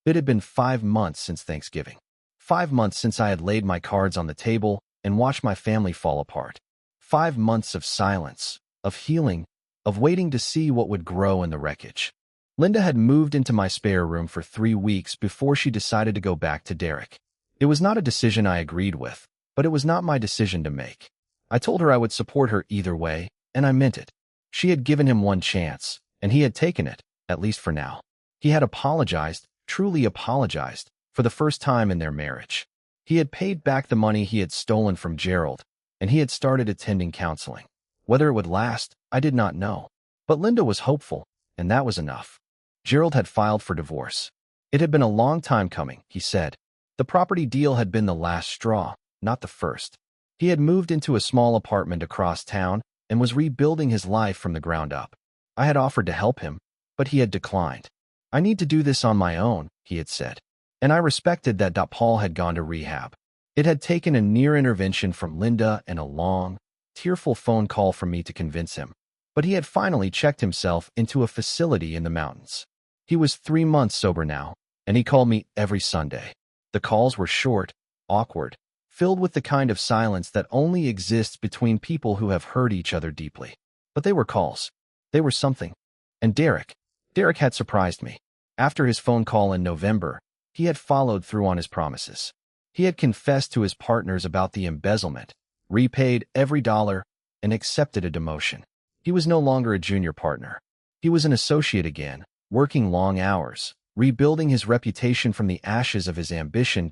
It had been 5 months since Thanksgiving. 5 months since I had laid my cards on the table and watched my family fall apart. 5 months of silence, of healing, of waiting to see what would grow in the wreckage. Linda had moved into my spare room for 3 weeks before she decided to go back to Derek. It was not a decision I agreed with, but it was not my decision to make. I told her I would support her either way, and I meant it. She had given him one chance, and he had taken it, at least for now. He had apologized, truly apologized, for the first time in their marriage. He had paid back the money he had stolen from Gerald, and he had started attending counseling. Whether it would last, I did not know. But Linda was hopeful, and that was enough. Gerald had filed for divorce. It had been a long time coming, he said. The property deal had been the last straw, not the first. He had moved into a small apartment across town and was rebuilding his life from the ground up. I had offered to help him, but he had declined. I need to do this on my own, he had said. And I respected that. Paul had gone to rehab. It had taken a near intervention from Linda and a long, tearful phone call from me to convince him. But he had finally checked himself into a facility in the mountains. He was 3 months sober now, and he called me every Sunday. The calls were short, awkward, filled with the kind of silence that only exists between people who have hurt each other deeply. But they were calls. They were something. And Derek had surprised me. After his phone call in November, he had followed through on his promises. He had confessed to his partners about the embezzlement, repaid every dollar, and accepted a demotion. He was no longer a junior partner. He was an associate again, working long hours, rebuilding his reputation from the ashes of his ambition.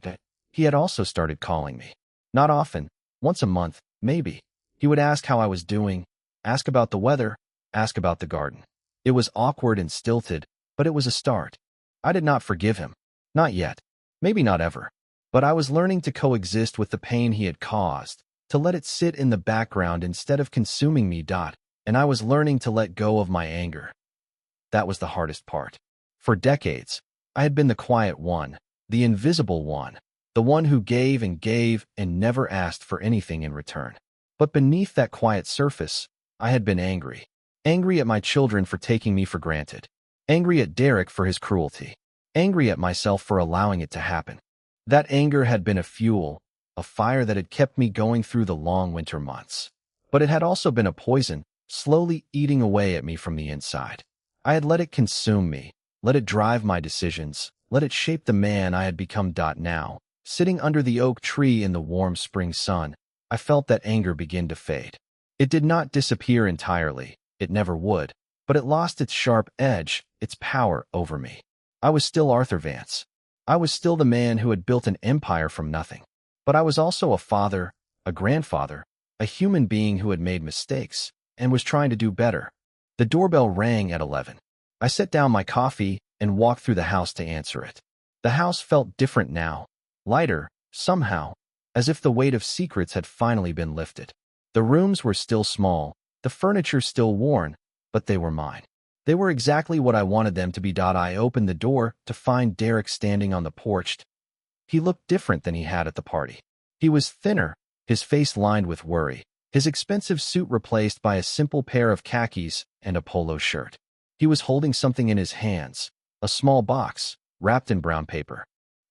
He had also started calling me. Not often, once a month, maybe. He would ask how I was doing, ask about the weather, ask about the garden. It was awkward and stilted, but it was a start. I did not forgive him. Not yet. Maybe not ever. But I was learning to coexist with the pain he had caused, to let it sit in the background instead of consuming me. And I was learning to let go of my anger. That was the hardest part. For decades, I had been the quiet one, the invisible one, the one who gave and never asked for anything in return. But beneath that quiet surface, I had been angry. Angry at my children for taking me for granted. Angry at Derek for his cruelty. Angry at myself for allowing it to happen. That anger had been a fuel, a fire that had kept me going through the long winter months. But it had also been a poison, slowly eating away at me from the inside. I had let it consume me, let it drive my decisions, let it shape the man I had become. Now, sitting under the oak tree in the warm spring sun, I felt that anger begin to fade. It did not disappear entirely, it never would, but it lost its sharp edge, its power over me. I was still Arthur Vance. I was still the man who had built an empire from nothing. But I was also a father, a grandfather, a human being who had made mistakes and was trying to do better. The doorbell rang at 11. I set down my coffee and walked through the house to answer it. The house felt different now, lighter, somehow, as if the weight of secrets had finally been lifted. The rooms were still small, the furniture still worn, but they were mine. They were exactly what I wanted them to be. I opened the door to find Derek standing on the porch. He looked different than he had at the party. He was thinner, his face lined with worry, his expensive suit replaced by a simple pair of khakis and a polo shirt. He was holding something in his hands, a small box, wrapped in brown paper.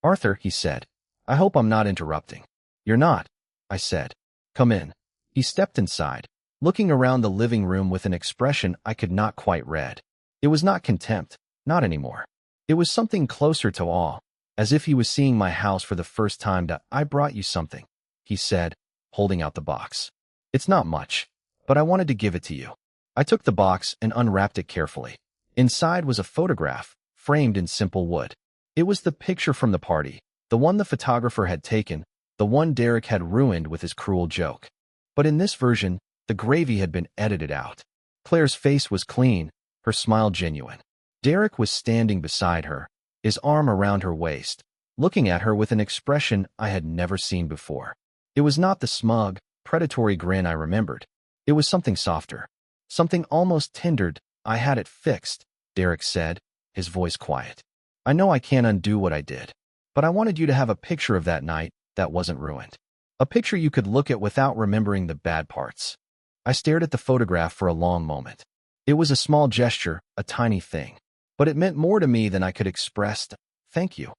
"Arthur," he said, "I hope I'm not interrupting." "You're not," I said. "Come in." He stepped inside, looking around the living room with an expression I could not quite read. It was not contempt, not anymore. It was something closer to awe, as if he was seeing my house for the first time. "I brought you something," he said, holding out the box. "It's not much, but I wanted to give it to you." I took the box and unwrapped it carefully. Inside was a photograph, framed in simple wood. It was the picture from the party, the one the photographer had taken, the one Derek had ruined with his cruel joke. But in this version, the gravy had been edited out. Claire's face was clean, her smile genuine. Derek was standing beside her, his arm around her waist, looking at her with an expression I had never seen before. It was not the smug, predatory grin I remembered. It was something softer, something almost tender. "I had it fixed," Derek said, his voice quiet. "I know I can't undo what I did, but I wanted you to have a picture of that night that wasn't ruined. A picture you could look at without remembering the bad parts." I stared at the photograph for a long moment. It was a small gesture, a tiny thing, but it meant more to me than I could express. "Thank you,"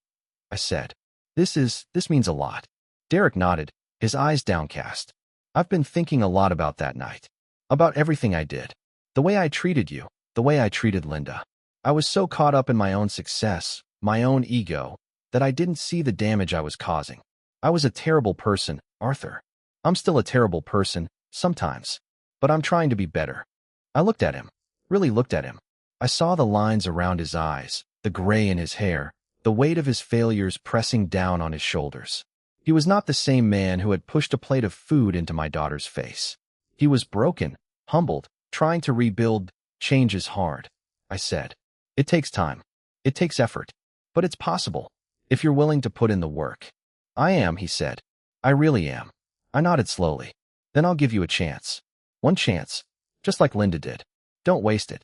I said. This means a lot." Derek nodded, his eyes downcast. "I've been thinking a lot about that night. About everything I did. The way I treated you, the way I treated Linda. I was so caught up in my own success, my own ego, that I didn't see the damage I was causing. I was a terrible person, Arthur. I'm still a terrible person, sometimes. But I'm trying to be better." I looked at him, really looked at him. I saw the lines around his eyes, the gray in his hair, the weight of his failures pressing down on his shoulders. He was not the same man who had pushed a plate of food into my daughter's face. He was broken, humbled, trying to rebuild. "Change is hard," I said. "It takes time. It takes effort. But it's possible, if you're willing to put in the work." "I am," he said. "I really am. I nodded slowly. Then I'll give you a chance. One chance. Just like Linda did. Don't waste it.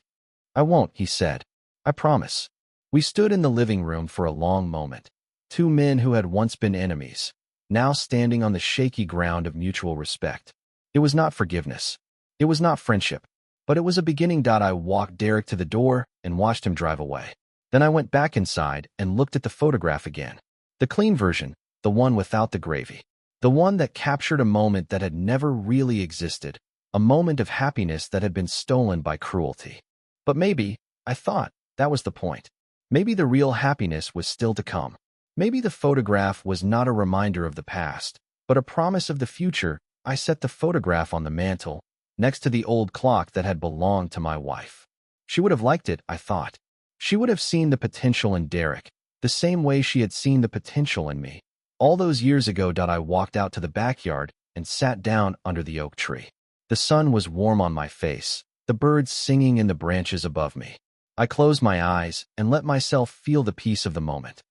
I won't, he said. I promise. We stood in the living room for a long moment. Two men who had once been enemies, now standing on the shaky ground of mutual respect. It was not forgiveness. It was not friendship. But it was a beginning. I walked Derek to the door and watched him drive away. Then I went back inside and looked at the photograph again. The clean version, the one without the gravy. The one that captured a moment that had never really existed, a moment of happiness that had been stolen by cruelty. But maybe, I thought, that was the point. Maybe the real happiness was still to come. Maybe the photograph was not a reminder of the past, but a promise of the future. I set the photograph on the mantel, next to the old clock that had belonged to my wife. She would have liked it, I thought. She would have seen the potential in Derek, the same way she had seen the potential in me. All those years ago. I walked out to the backyard and sat down under the oak tree. The sun was warm on my face, the birds singing in the branches above me. I closed my eyes and let myself feel the peace of the moment.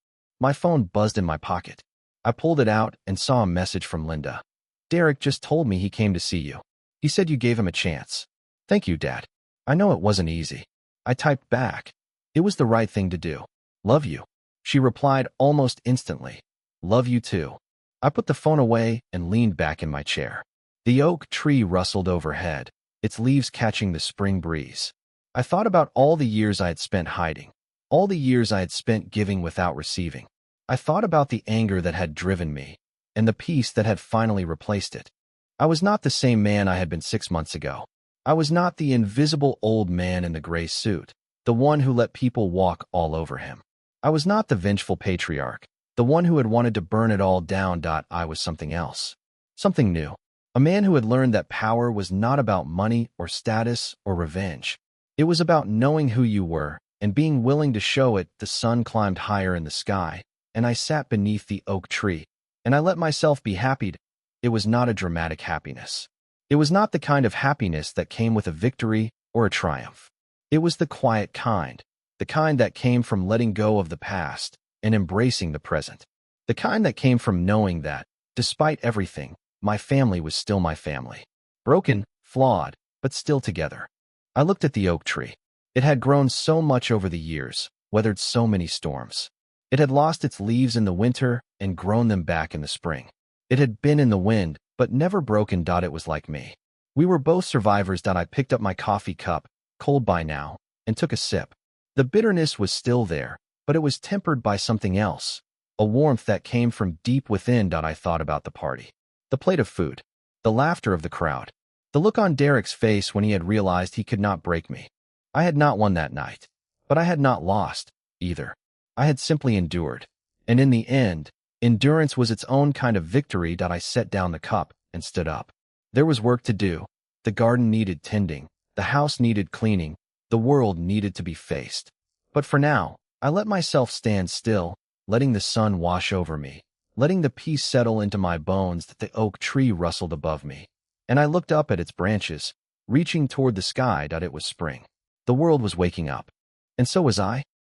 My phone buzzed in my pocket. I pulled it out and saw a message from Linda. Derek just told me he came to see you. He said you gave him a chance. Thank you, Dad. I know it wasn't easy. I typed back. It was the right thing to do. Love you. She replied almost instantly. Love you too. I put the phone away and leaned back in my chair. The oak tree rustled overhead, its leaves catching the spring breeze. I thought about all the years I had spent hiding, all the years I had spent giving without receiving. I thought about the anger that had driven me, and the peace that had finally replaced it. I was not the same man I had been 6 months ago. I was not the invisible old man in the gray suit, the one who let people walk all over him. I was not the vengeful patriarch, the one who had wanted to burn it all down. I was something else, something new. A man who had learned that power was not about money or status or revenge. It was about knowing who you were and being willing to show it. The sun climbed higher in the sky, and I sat beneath the oak tree, and I let myself be happy. It was not a dramatic happiness. It was not the kind of happiness that came with a victory or a triumph. It was the quiet kind, the kind that came from letting go of the past and embracing the present. The kind that came from knowing that, despite everything, my family was still my family. Broken, flawed, but still together. I looked at the oak tree. It had grown so much over the years, weathered so many storms. It had lost its leaves in the winter and grown them back in the spring. It had been in the wind, but never broken. It was like me. We were both survivors. I picked up my coffee cup, cold by now, and took a sip. The bitterness was still there, but it was tempered by something else, a warmth that came from deep within. I thought about the party, the plate of food, the laughter of the crowd, the look on Derek's face when he had realized he could not break me. I had not won that night, but I had not lost, either. I had simply endured. And in the end, endurance was its own kind of victory. I set down the cup and stood up. There was work to do. The garden needed tending. The house needed cleaning. The world needed to be faced. But for now, I let myself stand still, letting the sun wash over me, letting the peace settle into my bones. That the oak tree rustled above me, and I looked up at its branches, reaching toward the sky. It was spring. The world was waking up. And so was I.